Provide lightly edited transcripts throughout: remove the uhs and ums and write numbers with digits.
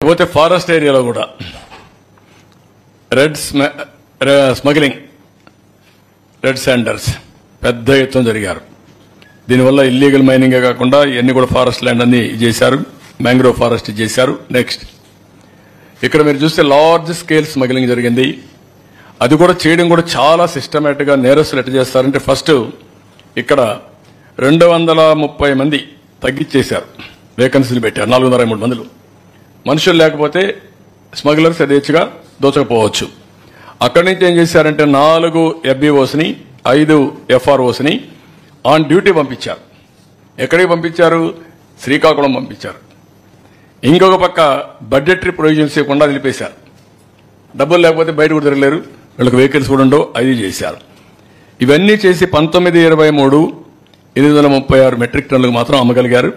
పోతే ఫారెస్ట్ ఏరియాలో కూడా స్మగ్లింగ్ రెడ్ శాండర్స్ పెద్ద ఎత్తున జరిగారు. దీనివల్ల ఇల్లీగల్ మైనింగే కాకుండా ఇవన్నీ కూడా ఫారెస్ట్ ల్యాండ్ అన్ని చేశారు, మ్యాంగ్రోవ్ ఫారెస్ట్ చేశారు. నెక్స్ట్ ఇక్కడ మీరు చూస్తే లార్జ్ స్కేల్ స్మగ్లింగ్ జరిగింది. అది కూడా చేయడం కూడా చాలా సిస్టమేటిక్ గా నేరస్తులు ఎట్లా చేస్తారంటే ఫస్ట్ ఇక్కడ 230 మంది తగ్గించేశారు, వేకెన్సీలు పెట్టారు. 423 మందిలో మనుషులు లేకపోతే స్మగ్లర్స్ యథేచ్ఛగా దోచకపోవచ్చు. అక్కడి నుంచి ఏం చేశారంటే 4 FBOsని 5 FROsని ఆన్ డ్యూటీ పంపించారు. ఎక్కడికి పంపించారు? శ్రీకాకుళం పంపించారు. ఇంకొక పక్క బడ్జెటరీ ప్రొవిజన్స్ ఇవ్వకుండా నిలిపేశారు. డబ్బులు లేకపోతే బయట కూడా తిరగలేరు, వీళ్ళకి వెహికల్స్ కూడా ఉండవు, అది చేశారు. ఇవన్నీ చేసి 1923 836 మెట్రిక్ టన్నులకు మాత్రం అమ్మగలిగారు.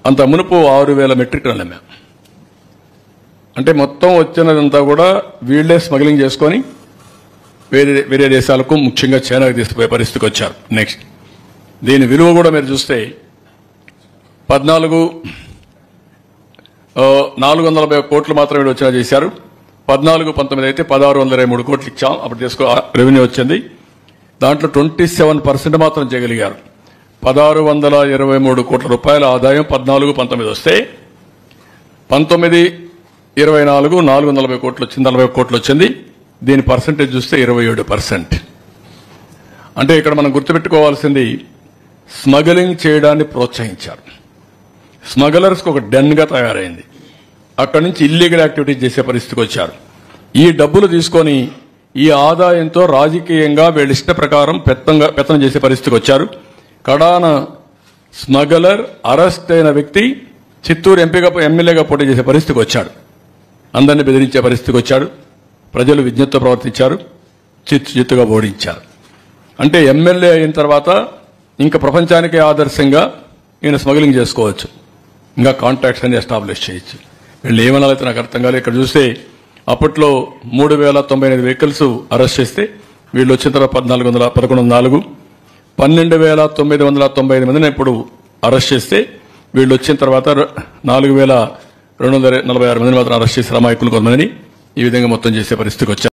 అంత మునుపు 6000 మెట్రిక్ టన్నులు అమ్మాం. అంటే మొత్తం వచ్చినదంతా కూడా వీళ్లే స్మగ్లింగ్ చేసుకుని వేరే దేశాలకు ముఖ్యంగా చైనాకు తీసుకుపోయే పరిస్థితికి వచ్చారు. నెక్స్ట్ దీని విలువ కూడా మీరు చూస్తే 440 కోట్లు మాత్రమే వచ్చినా చేశారు. 14-19 అయితే 1623 కోట్లు ఇచ్చాం, అప్పుడు రెవెన్యూ వచ్చింది. దాంట్లో 27% మాత్రం చేయగలిగారు. 1623 కోట్ల రూపాయల ఆదాయం 14-19 వస్తే 19-24 440 కోట్లు వచ్చింది, 40 కోట్లు వచ్చింది. దీని పర్సంటేజ్ చూస్తే 27%. అంటే ఇక్కడ మనం గుర్తుపెట్టుకోవాల్సింది స్మగ్లింగ్ చేయడాన్ని ప్రోత్సహించారు. స్మగ్లర్స్ కు ఒక డెన్ గా తయారైంది. అక్కడి నుంచి ఇల్లీగల్ యాక్టివిటీస్ చేసే పరిస్థితికి వచ్చారు. ఈ డబ్బులు తీసుకొని ఈ ఆదాయంతో రాజకీయంగా వీళ్ళ ఇష్ట ప్రకారం పెత్తనం చేసే పరిస్థితికి వచ్చారు. కడాన స్మగ్లర్ అరెస్ట్ అయిన వ్యక్తి చిత్తూరు ఎమ్మెల్యేగా పోటీ చేసే పరిస్థితికి వచ్చాడు. అందరినీ బెదిరించే పరిస్థితికి వచ్చాడు. ప్రజలు విజ్ఞతతో ప్రవర్తించారు, చిత్తుగా ఓడించారు. అంటే ఎమ్మెల్యే అయిన తర్వాత ఇంకా ప్రపంచానికే ఆదర్శంగా ఈయన స్మగ్లింగ్ చేసుకోవచ్చు, ఇంకా కాంటాక్ట్స్ అన్ని ఎస్టాబ్లిష్ చేయొచ్చు. వీళ్ళు ఏమనాలైతే నాకు అర్థం కాలేదు. ఇక్కడ చూస్తే అప్పట్లో 3098 వెహికల్స్ అరెస్ట్ చేస్తే వీళ్ళు వచ్చిన తర్వాత 1104 12,995 మందిని ఇప్పుడు అరెస్ట్ చేస్తే వీళ్ళు వచ్చిన తర్వాత 4,246 మందిని మాత్రం అరెస్ట్ చేసి అమాయకులు కొంతమందిని ఈ విధంగా మొత్తం చేసే పరిస్థితికి వచ్చారు.